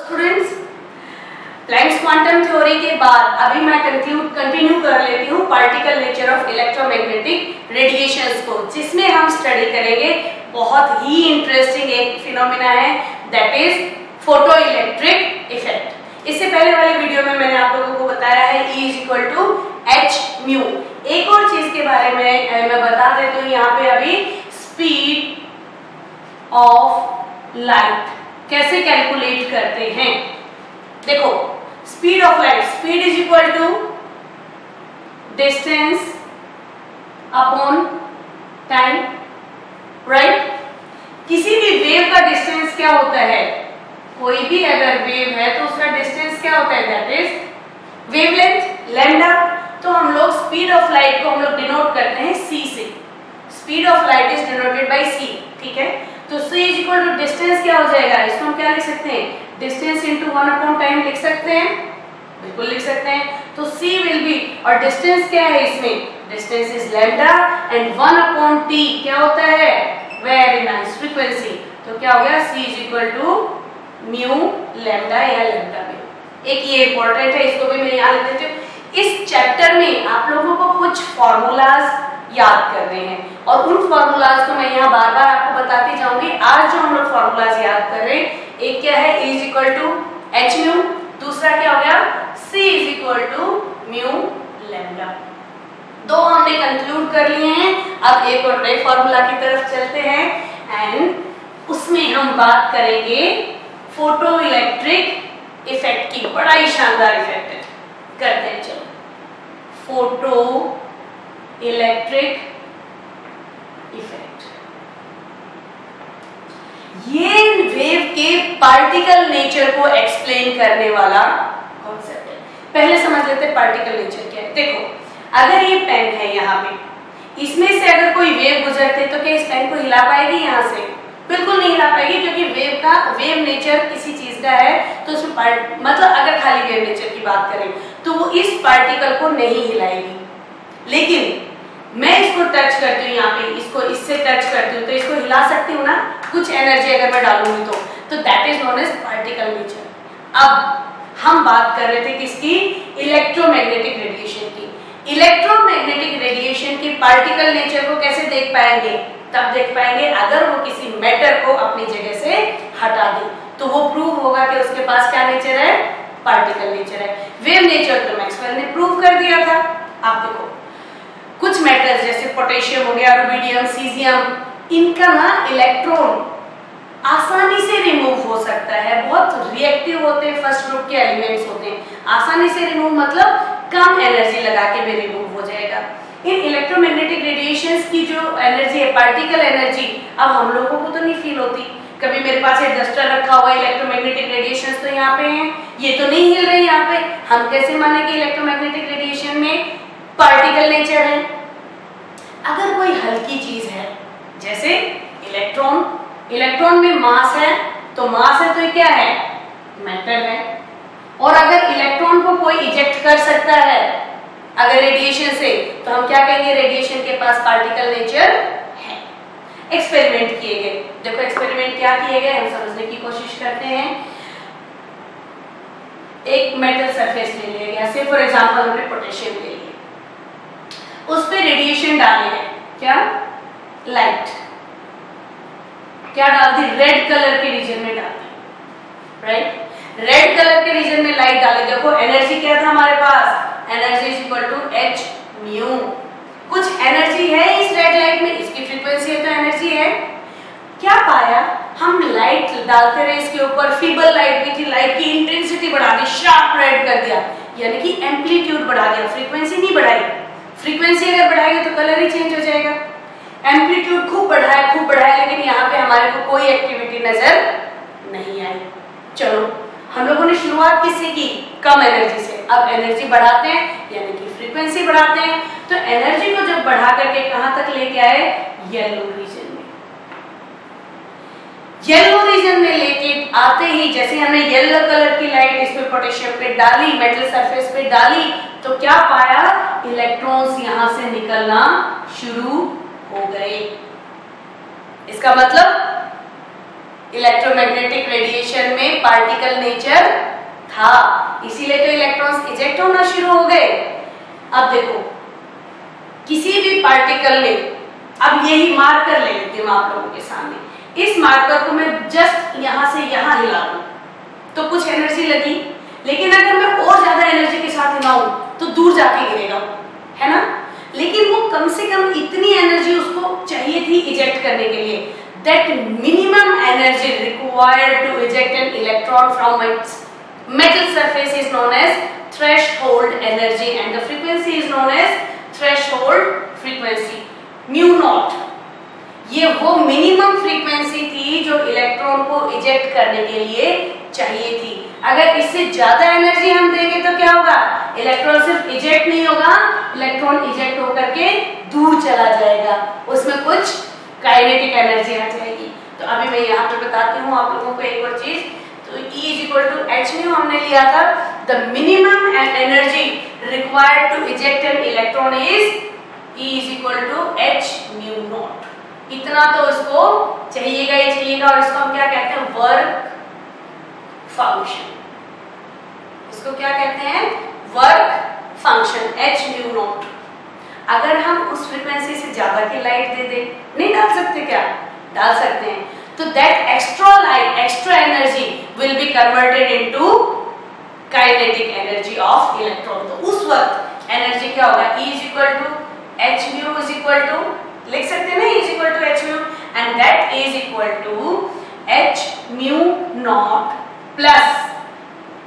Students, Planck's quantum theory के बाद अभी मैं कंटिन्यू कर लेती हूँ particle nature of electromagnetic radiations को, जिसमें हम स्टडी करेंगे बहुत ही इंटरेस्टिंग एक फिनोमेना है, that is photo electric effect. इससे पहले वाले वीडियो में मैंने आप लोगों को बताया है E = h μ। एक और चीज के बारे में मैं बता देती हूँ यहाँ पे अभी, स्पीड ऑफ लाइट कैसे कैलकुलेट करते हैं। देखो, speed of light, speed = distance upon time, right. किसी भी वेव का डिस्टेंस क्या होता है, कोई भी अगर वेव है तो उसका डिस्टेंस क्या होता है, दैट इज वेवलेंथ लैम्डा। तो हम लोग स्पीड ऑफ लाइट को हम लोग डिनोट करते हैं c से। Speed of light is denoted by c, ठीक है। तो c = डिस्टेंस क्या हो जाएगा, इसको हम क्या लिख सकते हैं, डिस्टेंस इनटू 1/टाइम लिख सकते हैं, बिल्कुल लिख सकते हैं। तो c विल बी, और डिस्टेंस क्या है इसमें, distance is lambda and 1/t क्या होता है, वेरी नाइस, फ्रीक्वेंसी। तो क्या हो गया, c = म्यू लैम्डा या लैम्डा म्यू। एक ये इंपॉर्टेंट है, इसको भी मैं याद रख देती हूँ। इस चैप्टर में आप लोगों को कुछ फॉर्मूलाज याद करने हैं और उन फॉर्मूलाज को मैं यहाँ बार बार आपको बताती जाऊंगी। आज जो हम लोग फॉर्मूलाज याद कर रहे हैं, एक क्या है, E = h μ, दूसरा क्या हो गया, c = म्यू लैम्डा। दो हमने कंक्लूड कर लिए हैं, अब एक और नए फॉर्मूला की तरफ चलते हैं एंड उसमें हम बात करेंगे फोटो इलेक्ट्रिक इफेक्ट की। बड़ा ही शानदार इफेक्ट है, करते हैं चलो। फोटो इलेक्ट्रिक इफेक्ट, ये वेव के पार्टिकल नेचर को एक्सप्लेन करने वाला कॉन्सेप्ट है। पहले समझ लेते हैं पार्टिकल नेचर क्या है। देखो, अगर ये पेन है यहाँ पे, इसमें से अगर कोई वेव गुजरते तो क्या इस पेन को हिला पाएगी, यहाँ से बिल्कुल नहीं हिला पाएगी, क्योंकि वेव नेचर किसी चीज का है तो उसमें मतलब अगर खाली वेव नेचर की बात करें तो वो इस पार्टिकल को नहीं हिलाएगी। लेकिन मैं इसको टच करती हूँ, यहाँ पे इसको इससे टच करती हूँ तो इसको हिला सकती हूँ ना, कुछ एनर्जी अगर मैं डालूंगी तो that is known as particle nature. अब हम बात कर रहे थे किसकी, इलेक्ट्रोमैग्नेटिक रेडिएशन की। इलेक्ट्रोमैग्नेटिक रेडिएशन की पार्टिकल नेचर को कैसे देख पाएंगे, तब देख पाएंगे अगर वो किसी मैटर को अपनी जगह से हटा दे, तो वो प्रूव होगा कि उसके पास क्या नेचर है, पार्टिकल नेचर है। वेव नेचर तो मैक्सवेल ने प्रूव कर दिया था। आप देखो, कुछ मेटल्स जैसे पोटेशियम हो गया, रुबिडियम, सीजियम, इनका ना इलेक्ट्रॉन आसानी से रिमूव हो सकता है, बहुत रिएक्टिव होते हैं, फर्स्ट ग्रुप के एलिमेंट्स होते हैं, आसानी से रिमूव मतलब कम एनर्जी लगा के भी रिमूव हो जाएगा। इन इलेक्ट्रोमैग्नेटिक रेडिएशंस की जो एनर्जी है, पार्टिकल एनर्जी, अब हम लोगों को तो नहीं फील होती। कभी मेरे पास एक डस्टर रखा हुआ है, इलेक्ट्रोमैग्नेटिक रेडिएशंस तो यहाँ पे हैं, ये तो नहीं हिल रहे यहाँ पे, हम कैसे माने कि इलेक्ट्रोमैग्नेटिक रेडिएशन में पार्टिकल नेचर है। अगर कोई हल्की चीज है जैसे इलेक्ट्रॉन, इलेक्ट्रॉन में मास है, तो मास है तो ये क्या है, मेटल है। और अगर इलेक्ट्रॉन को कोई इजेक्ट कर सकता है अगर रेडिएशन से, तो हम क्या कहेंगे, रेडिएशन के पास पार्टिकल नेचर है। एक्सपेरिमेंट किए गए, देखो एक्सपेरिमेंट क्या किए गए हम समझने की कोशिश करते हैं। एक मेटल सरफेस ले लिया गया, से फॉर एग्जांपल हमने पोटेशियम ले लिया, उस पे रेडिएशन डाले हैं, क्या, लाइट, क्या डाल दी, रेड कलर के रीजन में डाल दी, राइट। रेड कलर के रीजन में लाइट डाले, देखो एनर्जी क्या था हमारे पास, एनर्जी = h μ। कुछ एनर्जी है इस रेड लाइट में, इसकी फ्रीक्वेंसी है तो एनर्जी है। क्या पाया, हम लाइट डालते रहे इसके ऊपर, फीबल लाइट भी थी, लाइट की इंटेंसिटी बढ़ा दी, शार्प रेड कर दिया, यानी कि एम्पलीट्यूड बढ़ा दिया, फ्रीक्वेंसी नहीं बढ़ाई। फ्रीक्वेंसी अगर बढ़ाएंगे तो कलर ही चेंज हो जाएगा। एम्पलीट्यूड खूब बढ़ाया, लेकिन यहाँ पे हमारे को कोई एक्टिविटी नजर नहीं आई। चलो, हम लोगों ने शुरुआत किससे की, कम एनर्जी से। अब एनर्जी बढ़ाते हैं, यानी कि फ्रीक्वेंसी बढ़ाते हैं, तो एनर्जी को जब बढ़ा करके कहां तक लेके आए, येलो रीजन में। येलो रीजन में लेके आते ही, जैसे हमने येलो कलर की लाइट इस पे पोटेशियम पे डाली, मेटल सरफेस पे डाली, तो क्या पाया, इलेक्ट्रॉन्स यहां से निकलना शुरू हो गए। इसका मतलब इलेक्ट्रोमैग्नेटिक रेडिएशन में पार्टिकल नेचर था, इसीलिए तो इलेक्ट्रॉन्स इजेक्ट होना शुरू हो गए। अब देखो किसी भी पार्टिकल में, अब यही मार्कर ले लेती हूँ आप लोगों के सामने, इस मार्कर को मैं जस्ट यहां से यहां हिला दूं तो कुछ एनर्जी लगी, लेकिन अगर मैं और ज्यादा एनर्जी के साथ हिलाऊं तो दूर जाके गिरेगा, है ना। लेकिन वो कम से कम इतनी एनर्जी उसको चाहिए थी इजेक्ट करने के लिए, that minimum energy required to eject an electron from its metal surface is known as threshold energy and the frequency is known as threshold frequency mu naught। ये वो मिनिमम फ्रीक्वेंसी थी जो इलेक्ट्रॉन को eject करने के लिए चाहिए थी। अगर इससे ज्यादा एनर्जी हम देंगे तो क्या होगा, इलेक्ट्रॉन सिर्फ इजेक्ट नहीं होगा, इलेक्ट्रॉन इजेक्ट होकर के दूर चला जाएगा, उसमें कुछ काइनेटिक एनर्जी आ जाएगी। तो अभी मैं यहाँ पे बताती हूँ आप लोगों को एक और चीज। तो E is equal to h mu हमने लिया था, the minimum energy required to eject an electron is E is equal to h mu naught। इतना तो इसको चाहिएगा ही चाहिएगा, और इसको हम क्या कहते हैं, वर्क फंक्शन। इसको क्या कहते हैं, work function h mu naught। अगर हम उस फ्रीक्वेंसी से ज्यादा की लाइट दे दें, नहीं डाल सकते क्या, डाल सकते हैं, तो that extra light, extra energy will be converted into kinetic energy of electron. तो उस वक्त एनर्जी क्या होगा, E is equal to h mu is equal to, लिख सकते हैं ना, E is equal to h mu, and that is equal to h mu naught plus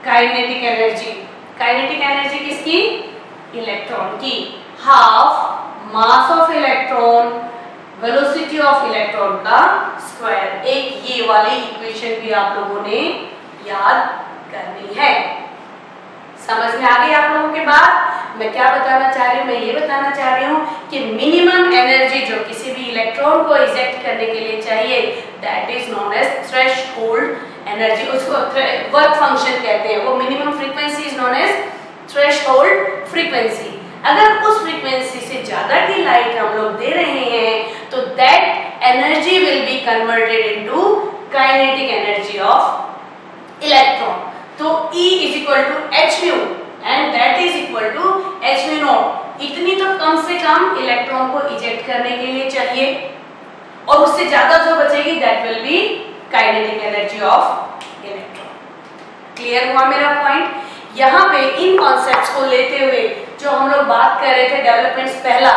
kinetic energy. Kinetic energy किसकी, इलेक्ट्रॉन की, half mass of electron velocity of electron का square. एक ये वाली इक्वेशन भी आप लोगों ने याद करनी है। समझ में आ गई आप लोगों के बाद मैं क्या बताना चाह रही हूँ, मैं ये बताना चाह रही हूँ कि मिनिमम एनर्जी जो किसी भी इलेक्ट्रॉन को इजेक्ट करने के लिए चाहिए, that is known as threshold energy, उसको वर्क फंक्शन कहते हैं। वो minimum frequency is known as threshold frequency. अगर उस फ्रीक्वेंसी से ज्यादा की लाइट हम लोग दे रहे हैं तो that energy will be converted into kinetic energy of electron. तो E is equal to h mu and that is equal to h mu naught। इतनी तो कम से कम इलेक्ट्रॉन को इजेक्ट करने के लिए चाहिए, और उससे ज्यादा जो बचेगी that will be kinetic energy of electron. Clear हुआ मेरा पॉइंट। यहाँ पे इन कॉन्सेप्ट्स को लेते हुए जो हम लोग बात कर रहे थे डेवलपमेंट्स, पहला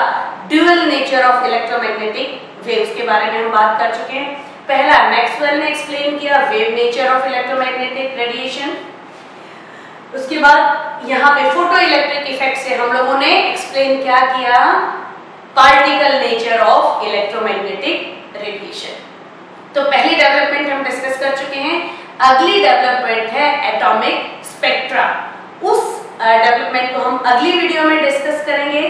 dual nature of electromagnetic waves के बारे में हम बात कर चुके हैं। पहला मैक्सवेल ने एक्सप्लेन किया wave nature of electromagnetic radiation. उसके बाद यहाँ पे फोटो इलेक्ट्रिक इफेक्ट से हम लोगों ने एक्सप्लेन क्या किया, particle nature of electromagnetic radiation. तो पहली डेवलपमेंट हम डिस्कस कर चुके हैं। अगली डेवलपमेंट है एटॉमिक स्पेक्ट्रा। उस डेवलपमेंट को हम अगली वीडियो में डिस्कस करेंगे।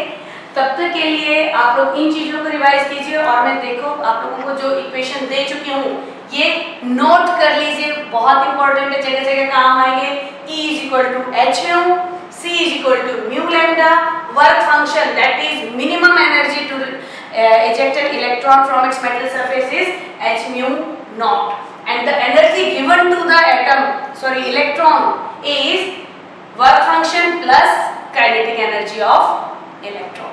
तब तक के लिए आप लोग इन चीजों को रिवाइज कीजिए, और मैं देखो आप लोगों को जो इक्वेशन दे चुकी हूँ ये नोट कर लीजिए, बहुत इंपॉर्टेंट है, जगह जगह काम आएंगे। E is equal to h mu, C is equal to mu lambda, work function that is minimum energy to eject an electron from its metal surface is h mu naught, and the energy given to the electron is work function plus kinetic energy of electron।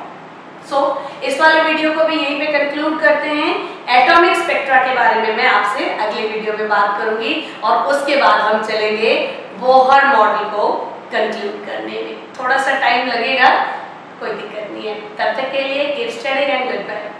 इस वाले video को भी यहीं पे conclude करते हैं। Atomic spectra के बारे में मैं आपसे अगले वीडियो में बात करूंगी, और उसके बाद हम चलेंगे बोहर मॉडल को कंक्लूड करने में। थोड़ा सा टाइम लगेगा, कोई दिक्कत नहीं है। तब तक के लिए keep studying and good bye.